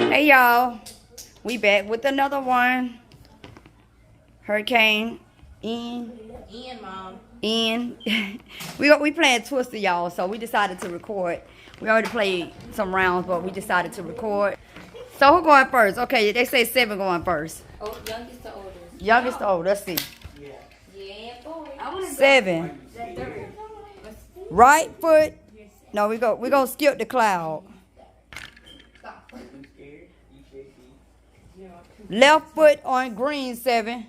Hey y'all, we back with another one. Hurricane Ian, Mom. Ian. we playing Twister, y'all, so we decided to record. We already played some rounds, but we decided to record. So who going first? Okay, they say 7 going first. Oh, youngest to oldest. Youngest to oldest. Let's see. Yeah, boy. 7. Right foot. No, we gonna skip the cloud. Left foot on green, 7.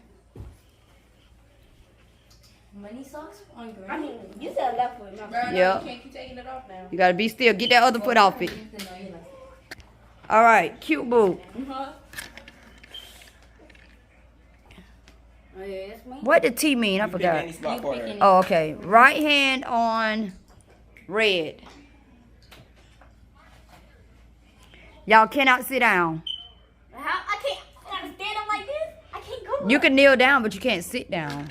Money socks on green. I mean, you said left foot. Yeah. You can't keep taking it off now. You gotta be still. Get that other foot off it. All right, cute boo. What did T mean? I forgot. Oh, okay. Right hand on red. Y'all cannot sit down. How? I can't. I gotta stand up like this. I can't go. You can kneel down, but you can't sit down.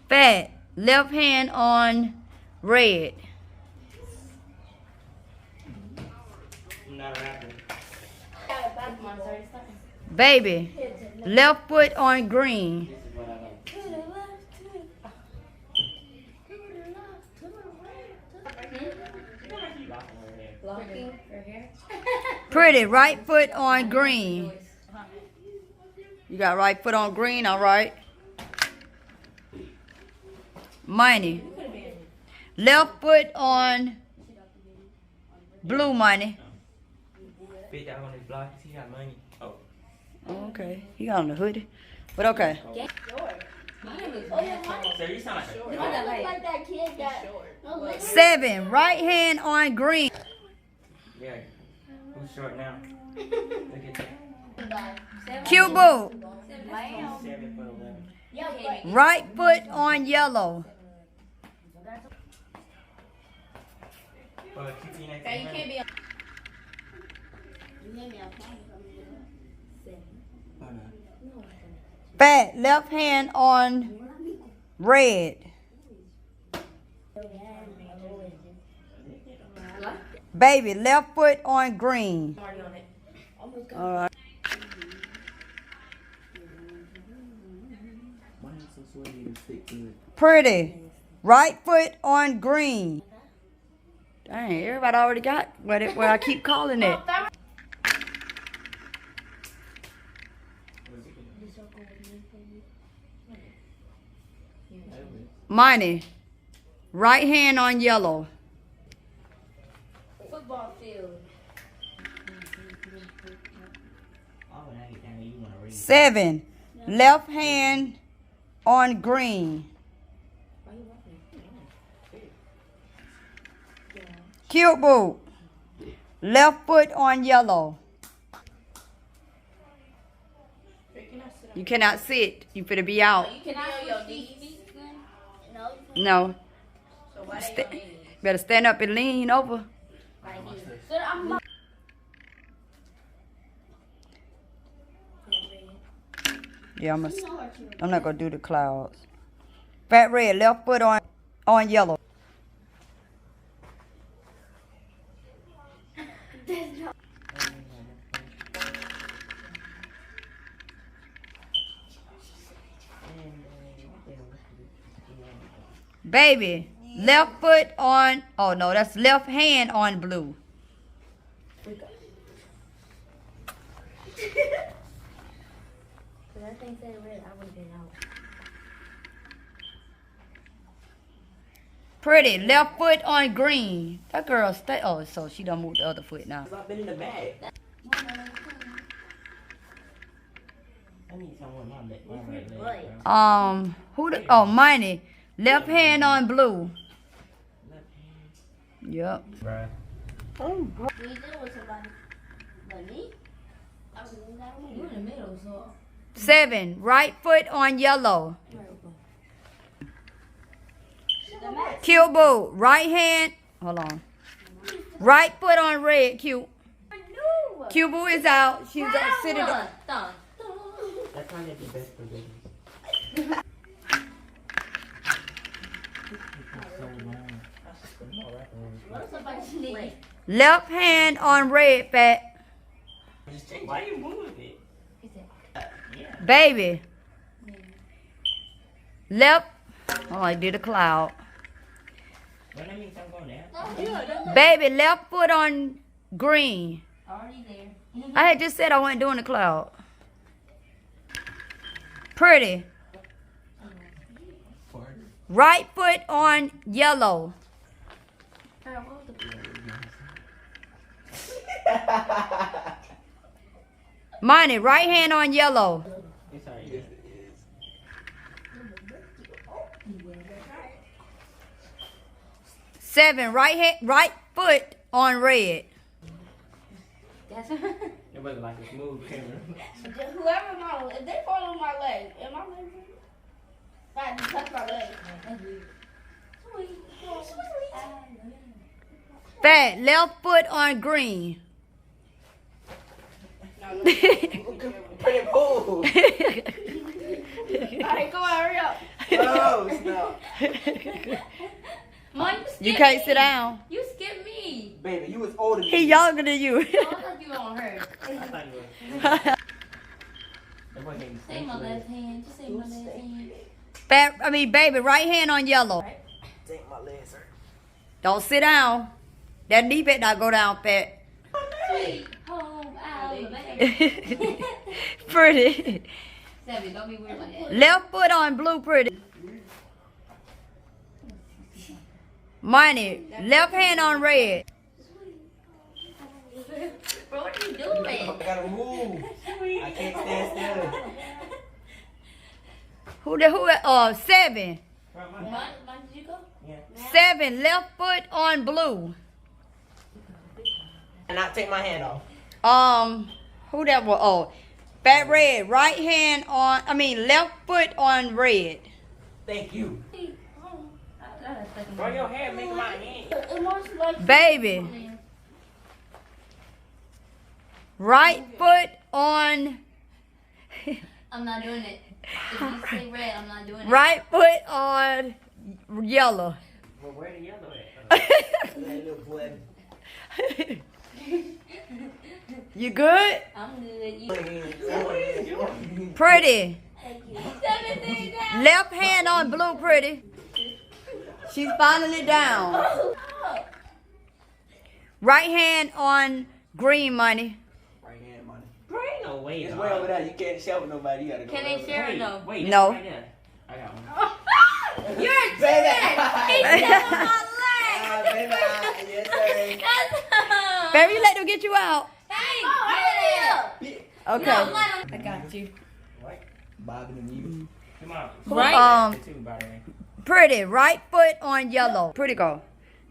Fat. Left hand on red. Baby. Left foot on green. Pretty. Right foot on green. You got right foot on green, all right. Money. Left foot on blue, money. Oh, okay. He got on the hoodie. But okay. So you sound like that kid got 7. Right hand on green. Yeah. Who's short now? Look at that. Cute boo. 7 foot 11. Right foot on yellow. Well, keep your next one. Fat. Left hand on red. Baby. Left foot on green. All right. Pretty. Right foot on green. Dang, everybody already got what I keep calling it. Money. Right hand on yellow. football field. 7. Left hand on green. Cute boo. Left foot on yellow. You cannot sit. You finna be out. You cannot on your knees. No. So why they on knees? Better stand up and lean over. Yeah, I'm not gonna do the clouds. Fat red, left foot on yellow. Baby, left foot on, oh no, that's left hand on blue. Pretty, left foot on green. That girl stay, oh, so she done moved the other foot now. I've been in the bag. I need someone my leg. Who the, oh, Money. Left hand on blue. Left hand. Yep. Bruh. Oh, bro. You did with somebody. But me? I was in that one. You in the middle, so. 7. Right foot on yellow. Cute boo. Right hand. Hold on. Right foot on red. Cute. Cute boo is out. She's sitting. That's probably the best for babies. So long. What's somebody sneeze? Left hand on red, Fat. Just change. Why you moving it? Yeah. Baby. Left. Oh, I did a cloud. Well, that means I'm going down. Baby, left foot on green. Already there. I had just said I wasn't doing the cloud. Pretty. Right foot on yellow. Money, right hand on yellow. It's alright. 7, right foot on red. That's It wasn't like a smooth camera. whoever if they follow my leg, am my leg? I just touch my leg. Sweet. Fat, left foot on green. Pretty cool. Alright, come on, hurry up. Oh, stop. Mom, You can't sit down. You skipped me. Baby, you was older than He younger than you. Oh, I thought you were on her. I thought you were. Say my left hand. Just say my left hand. Baby, right hand on yellow. Take my legs, sir. Don't sit down. That knee better not go down, Fat. Sweet home Alabama. Pretty. Seven, don't be weird like that. Left foot on blue, pretty. Money, left hand on red. Bro, what are you doing? I gotta move. I can't stand still. Who 7. Mine, did you go? Yeah. 7, left foot on blue. And not take my hand off. Who that was? Oh, Fat red, right hand on, left foot on red. Thank you. Bro, your hair make my hand. It looks like Baby, right foot on, I'm not doing it. If you say red, I'm not doing it. right foot on yellow. Well, where the yellow at? That little boy. You good? I'm good. You Pretty. Thank you. 17 down. Left hand on blue, pretty. She's finally down. Oh. Right hand on green, money. Right hand, money. Bro, ain't no way. It's dog. way over there. You can't share with nobody. You gotta go. Can they share or Wait, no? wait. No. Right there. I got one. You're a Baby. He's down on my leg. Baby, yes, sir. That's Baby, you let them get you out. Hey, hurry up. Okay. No, let him. I got you. What? Bobbing and you. Come on. Right. Two, by the way. Pretty. Right foot on yellow. Pretty go.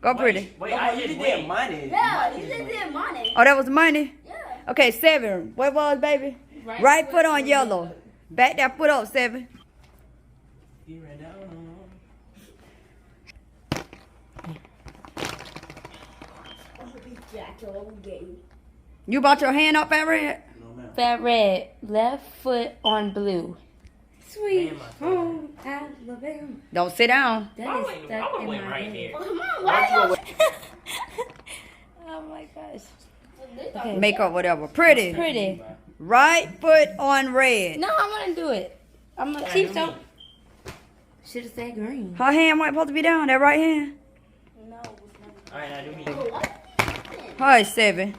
Go pretty. Wait, I just did money. Yeah, you just did money. Oh, that was money? Yeah. Okay, 7. What was, baby? Right foot on yellow. Back that foot up, 7. You ran down. You brought your hand up, Fat red? No, ma'am. Fat red, left foot on blue. Sweet Man, my home Alabama. Don't sit down. That I is went stuck in right my right head. here. Oh my gosh. Okay. Make up whatever. Pretty. Pretty. Right foot on red. No, I'm gonna do it. I'm gonna keep some. Should have said green. Her hand might supposed to be down. That right hand. Alright, now do me. Her is 7.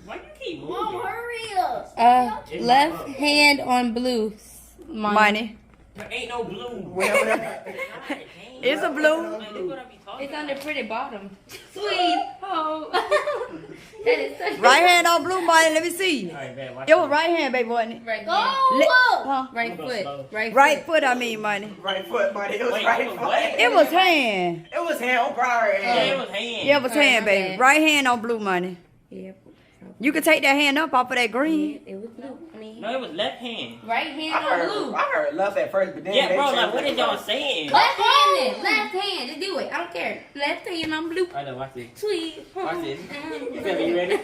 Why you keep moving? Mom, hurry up. It's Left my fault. hand on blue. Money. There ain't no blue. It's a blue. It's on the pretty bottom. Sweet home. That is such Right hand on blue, money. Let me see. Alright, man, watch It was right hand, baby, wasn't it? Right Huh? Right foot. Right Right foot, money. Right foot, buddy. It was Wait, right it was foot. what? It was hand. It was hand on prior Oh. hand. Yeah, it was hand. Yeah, it was Alright, hand, my baby. bad. Right hand on blue, money. Yeah. You can take that hand up off of that green. It was blue. I mean, No, No, it was left hand. Right hand on blue. I heard left at first, but then Yeah, they bro, like, changed what it. is y'all saying? Left hand then. Left hand. Just do it. I don't care. Left hand on blue. I know, watch this. Sweet. Watch this. You feel me? You ready?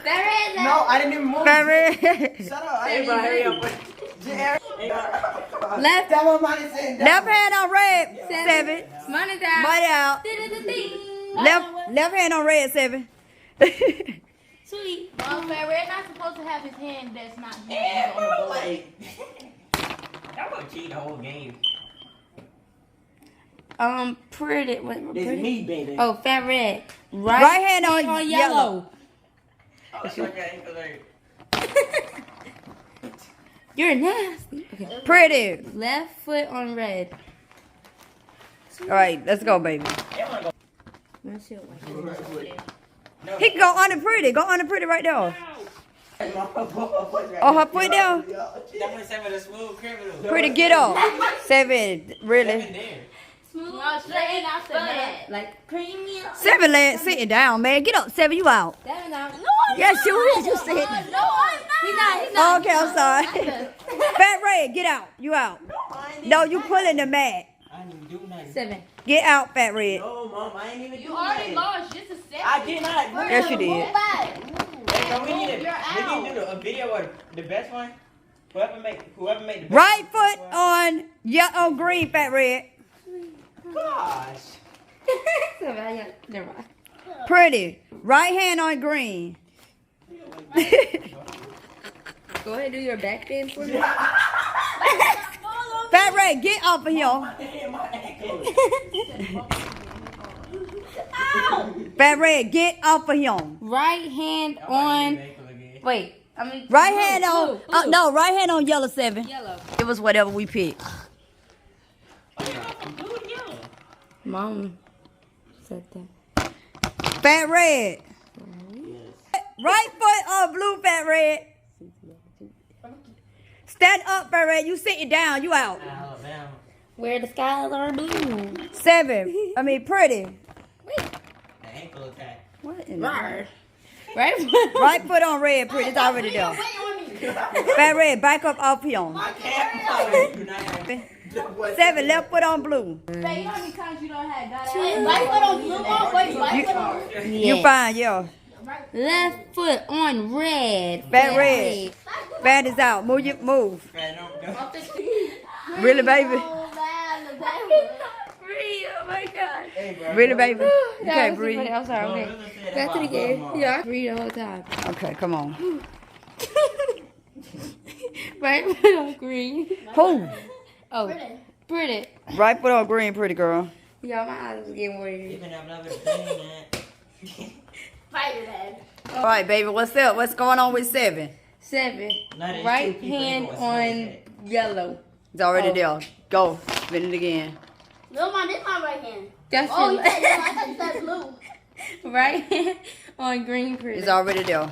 That red. No, I didn't even move. Fat red. Shut up. I Hey, didn't bro, hurry even up. move. Left. That one might have said Left hand on red. 7. Money down. Money out. Left hand on red. 7. Sweet. Mom, Red not supposed to have his hand that's not his. Yeah, bro, like. Y'all gonna cheat the whole game. Pretty. It's Pretty. me, baby. Oh, Fat Red. Right hand on yellow. Oh, it's okay. You're nasty. Okay. Pretty. Left foot on red. All right, let's go, baby. Let's see what No. He can go under pretty. Go under pretty right there. No. Oh, her foot down. That one said with a smooth criminal. Pretty, get up. 7. Really. Seven there. Smooth, straight out the net. Like premium. 7 leg sitting down, man. Get up. 7, you out. 7 out. No, Yes, you is. You said. No, I'm not. He's not. Oh, okay, I'm sorry. Fat Red, get out. You out. No, you pulling the mat. I didn't even do nothing. 7. Get out, Fat Red. No, Mom, I ain't even do You already nothing. lost just a second. I did not. Yes, you did. Hey, so we need to do a video of the best one. Whoever make the best Right one. foot on yellow, green, Fat Red. Gosh. Never mind. Pretty. Right hand on green. Go ahead and do your back bend for me. Fat Red, get off of here. Fat Red, get off of him. Right hand on. Wait. I mean. Right hand on. Blue. No, right hand on yellow 7. Yellow. It was whatever we picked. Mom said that. Fat Red. Right foot on blue, Fat Red. Stand up, Fat Red. You sitting down. You out. Where the skies are blue. 7. I mean, pretty. The ankle attack. What in the Right. Right. Right foot on red, pretty. It's already there. Fat Red, back up off him. I can't. 7, left foot on blue. Right foot on blue. You fine, yeah. Left foot on red. Fat Red. Fat is out. Move. Really, baby? Breathe. Oh my God. Really, baby? You can't breathe. I'm sorry. Okay. That's it again. Yeah. Breathe the whole time. Okay, come on. Right foot on green. Who? Oh. Pretty. Right foot on green, pretty girl. Yeah, my eyes was getting weird. All right, baby, what's up? What's going on with 7? 7. Now there's Right two people hand that on yellow. It's already there. Go. Spin it again. No, Mom, this is my right hand. That's Oh, your you said yellow. I thought you said blue. right hand on green. Pretty. It's already there.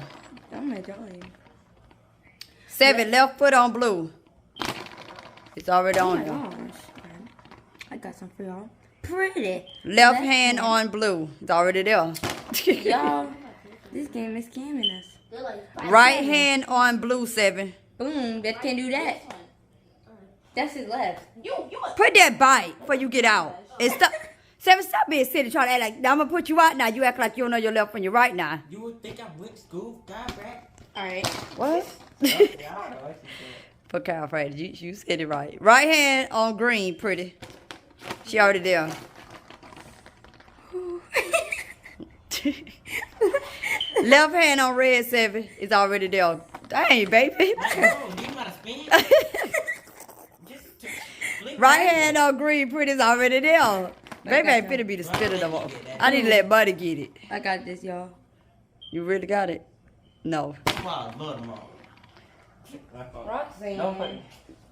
I'm enjoying. 7, left foot on blue. It's already Oh on my there. gosh. I got some for y'all. Pretty. Left hand on blue. It's already there. Y'all, this game is scamming us. They're like, Right hand on blue, 7. Boom, that can't do that. That's his left. Put that bite before you get out. And stop. 7, stop being silly trying to act like, now I'm going to put you out now. You act like you don't know your left from your right now. You would think I went to school, God, right? Alright. What? Yeah, I don't know what she said. For Kyle Friday, you said it right. Right hand on green, pretty. She already there. Left hand on red, 7. It's already there. Dang, baby. No, you gotta spin. Just flick Right hand on green, pretty. It's already there. Baby ain't finna be the spitter no more. I need to let Buddy get it. I got this, y'all. You really got it? No. Wow, I love them all. Roxanne. No,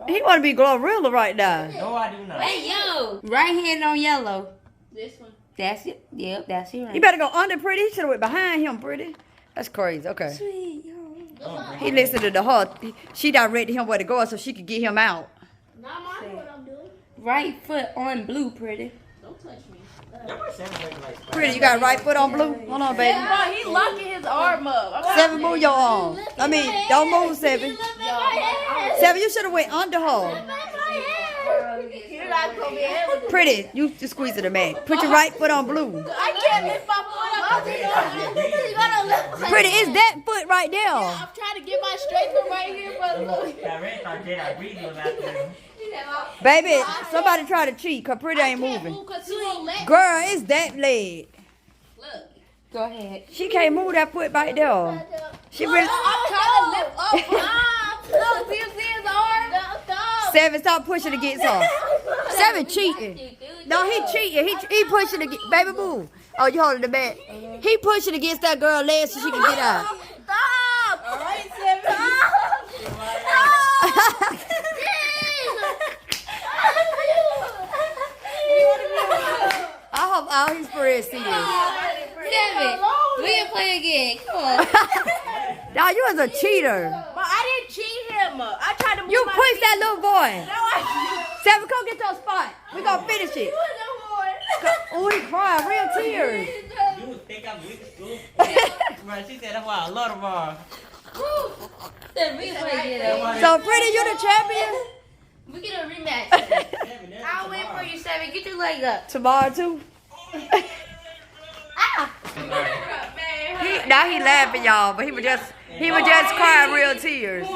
He want to be Glorilla right now. no, I do not. Hey, yo. Right hand on yellow. this one. That's it. Yep, that's it. You Right. better go under pretty. He should have went behind him, pretty. That's crazy. Okay. Sweet, yo. He listened to the her. She directed him where to go so she could get him out. Not mine what I'm doing. Right foot on blue, pretty. Don't touch me. That boy sounds like Pretty, you got right foot on blue? Hold on, baby. Bro, he locking his arm up. 7, move your arm. I mean, don't move, 7. 7, you should have went under her. You're not gonna be able to. Pretty, you just squeeze it a back. Put your right foot on blue. I can't lift my foot up. Pretty, it's that foot right there. I'm trying to get my straight foot right here, brother. Baby, somebody try to cheat because Pretty ain't moving. Girl, it's that leg. Go ahead. She can't move that foot right there. She really... I'm trying to lift up. Look, see his arm? 7, stop pushing against her. 7 cheating. No, he cheating. He pushing against... Baby, move. Oh, you holding the back. He pushing against that girl leg so she can get out. Stop! All right, 7. I hope all his friends see this. 7. We can play again. Come on. Now, you was a cheater. But I didn't cheat him. I tried to move You my pushed feet. that little boy. No, I 7, come get your spot. We gonna finish it. Oh, he crying. Real tears. You would think I'm weak as school. Bro, she said that's why I love the ball. 7, we can play again. So, Pretty, you the champion? We get a rematch. I'll wait for you, 7. Get your leg up. Tomorrow, too? Now he laughing, y'all, but he was just crying real tears.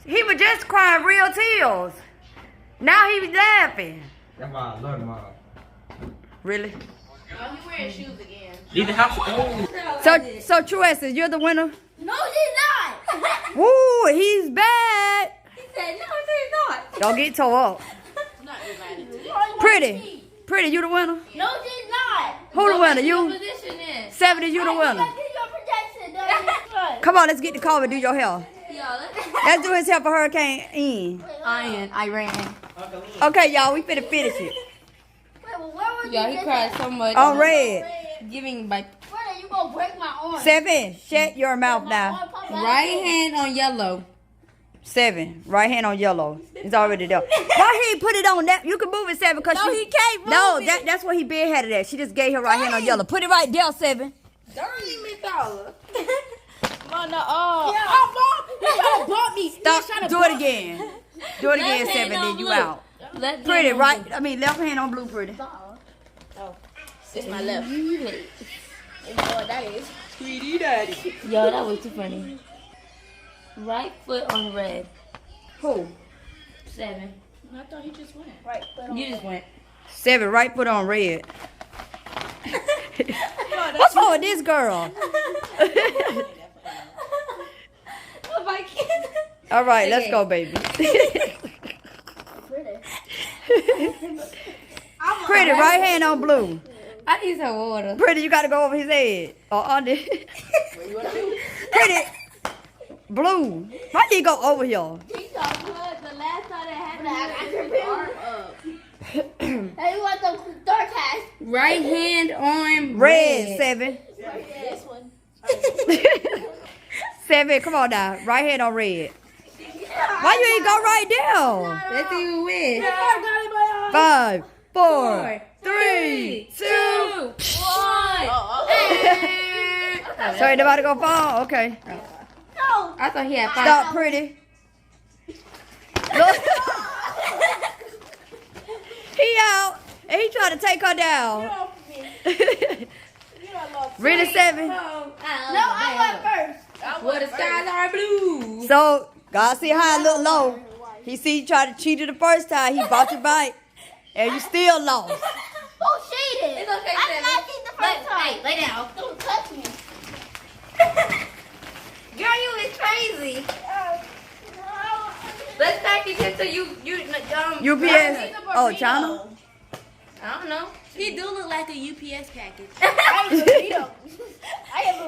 He was just crying real tears. Now he was laughing. That's why I love the ball. Really? Oh, he wearing shoes again. Leave the house. Oh. So True Essence, you're the winner? No, she's not. Woo, he's bad. He said, no, he's not. Don't get tore up. Pretty, you the winner? No, she's not. Who the winner? You? Position is. 70, you the winner. Come on, let's get the car and do your hair. Let's do his hair for Hurricane Ian. Iran. Okay, y'all, we finna finish it. Yeah, he cried so much. On red. Giving by You gonna break my arm. 7, shut your mouth now. right hand on yellow. 7, right hand on yellow. It's already there. Why he put it on that? You can move it, 7, because No, he can't move No, it. that's what he been had it at. She just gave her right hand on yellow. Put it right there, 7. Dirty me, dollar. Come on, no. Oh, he trying to bump me. Stop. Do it again. Do it again, Left 7, hand on then you blue. out. Left Pretty, hand on right? I mean, left hand on blue, Pretty. It's my left. blue. Oh, that is. Sweetie daddy. Yo, that was too funny. Right foot on red. Who? 7. I thought he just went. Right. You just went. 7, right foot on red. What's wrong with this girl? Oh my God. All right, let's go, baby. Pretty, right hand on blue. I need some water. Pretty, you got to go over his head. Or under. Pretty. Blue. Why do you go over here? The last time that happened, I got your arm up. Hey, you want the dark hat? Right hand on Red, 7. This one. 7, come on now. Right hand on red. Why you ain't go right there? Let's see who wins. 5, 4, 3, 2. 1. Sorry, nobody gonna fall? Okay. I thought he had 5. Stop, Pretty. Look. He out. And he trying to take her down. Really, 7. No, I went first. Well, the skies are blue. So, God see how I look low. He see you try to cheat you the first time. He bought your bike. And you still lost. Who cheated? It's okay, I did not cheat the first time. Hey, lay down. Don't touch me. Girl, you is crazy. Let's package it to you. UPS. Oh, China? I don't know. He do look like a UPS package.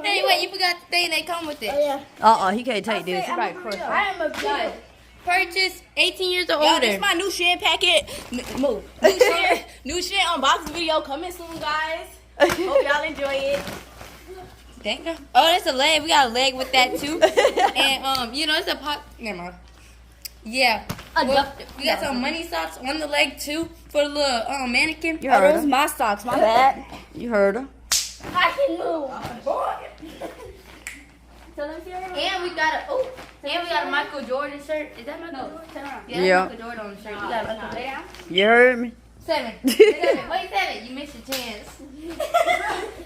Anyway, you forgot the thing that come with it. He can't take this. He might crush her. I am a good. Purchase 18 years or Yo, older. this is my new Shin packet. Move. New Shin unboxing video coming soon, guys. Hope y'all enjoy it. Thank God. Oh, that's a leg. We got a leg with that too. And it's a pop. Never mind. Yeah. Well, we got some money socks on the leg too for the little mannequin. You heard Those her. my socks, my bad. You heard her. I can move. So let me see her. And we got a Michael Jordan shirt. Is that Michael Jordan? Turn around. Yeah, Yeah. Michael Jordan on the shirt. We got Michael Lay Jordan. down. You heard me. 7. 7. Wait, 7. You missed your chance.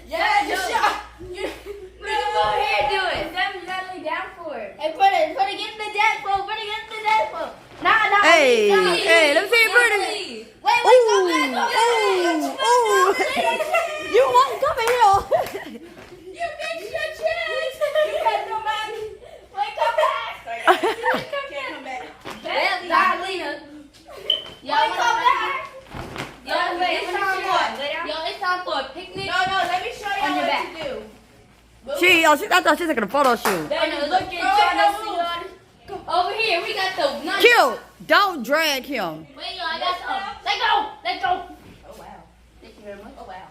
Yeah, just shot. Go ahead, do it. 7, you gotta lay down for it. Hey, put it get in the dead floor. Put it get in the dead floor. Nah. Hey, nah. hey, let me see you pretty. Please. Wait, Ooh, go back. ooh. You want to come in here? You missed your chance. You had no money. Wait, come back. Can't come back. Well, Darlena. Wait, come back. It's time for a picnic. No, let me show you On your what back. to do. I thought she was taking a photo shoot. Over here, we got the nice. Q, don't drag him. Wait, I got some. Let go. Oh, wow. Thank you very much. Oh, wow.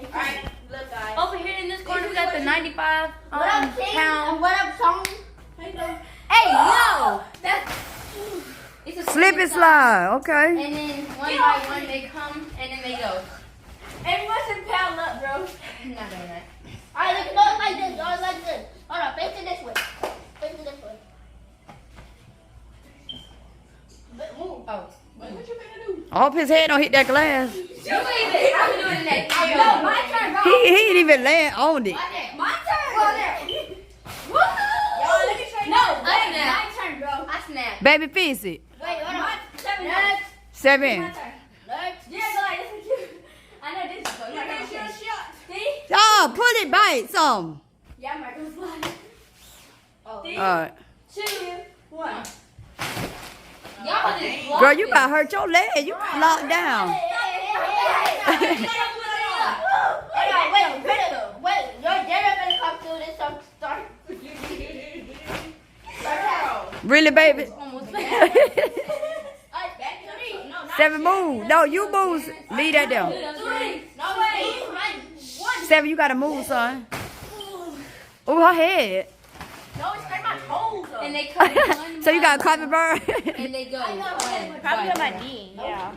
Alright, look, guys. Over here in this corner, we got the 95 What up, King? pound. And what up, Tony? Hey, no! That's it's a Slip and slide, okay. And then one by one they come and then they go. Everyone should pound up, bro. Not doing that. Alright, look, go like this. Go like this. Hold on, face it this way. Face it this way. Move. Oh. What you gonna do? I hope his head don't hit that glass. You leave it. I'm doing that. No, my turn, bro. He ain't even land on it. My turn. Go there. Woo! Yo, let me show you. No, I wait, snap. my turn, bro. I snap. Baby, fix it. Wait, hold on. 7. Next. 7. My turn. Next. Yeah, go like this is cute. I know this is good. You can shoot a shot. See? Oh, put it bite some. Yeah, Michael's lying. Oh. See? All right. 2, 1. Y'all just blocked Girl, you it. about to hurt your leg. You locked down. Hey. Wait, your dinner gonna come through this start. Really, baby? Almost. Back to me. No, not 7 move. No, you move. Leave that there. 3. No, wait. 1. 7, you got to move, son. Oh, her head. No, it's hurt my toes. And they come one So you got a by carpet burn? one, and they go. Probably on my knee. Yeah.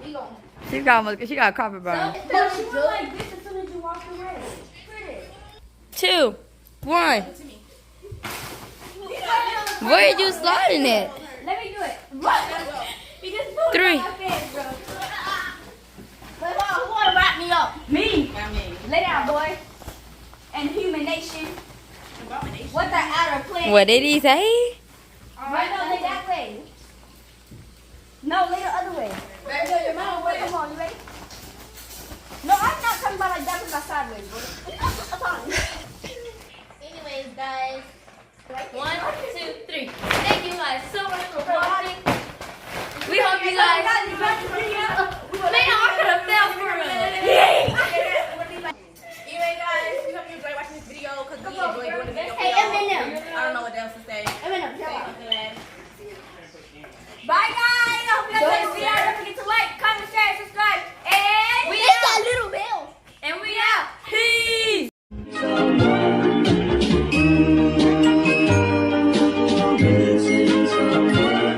She got a carpet burn. No, she went like this as soon as you walked away. Pretty. 2, 1. Where are you sliding at? Let me do it. You just threw it 3. in my face, bro. Wait, who wanna wrap me up? Me. Lay down, boy. And human nation. What the outer planet? What did he say? Right, no, lay that way. No, lay the other way. Come on, you ready? No, I'm not coming by like that with my sideways, boy. Anyways, guys. 1, 2, 3. Thank you guys so much for watching. We hope you guys. Man, I could have fell for a minute.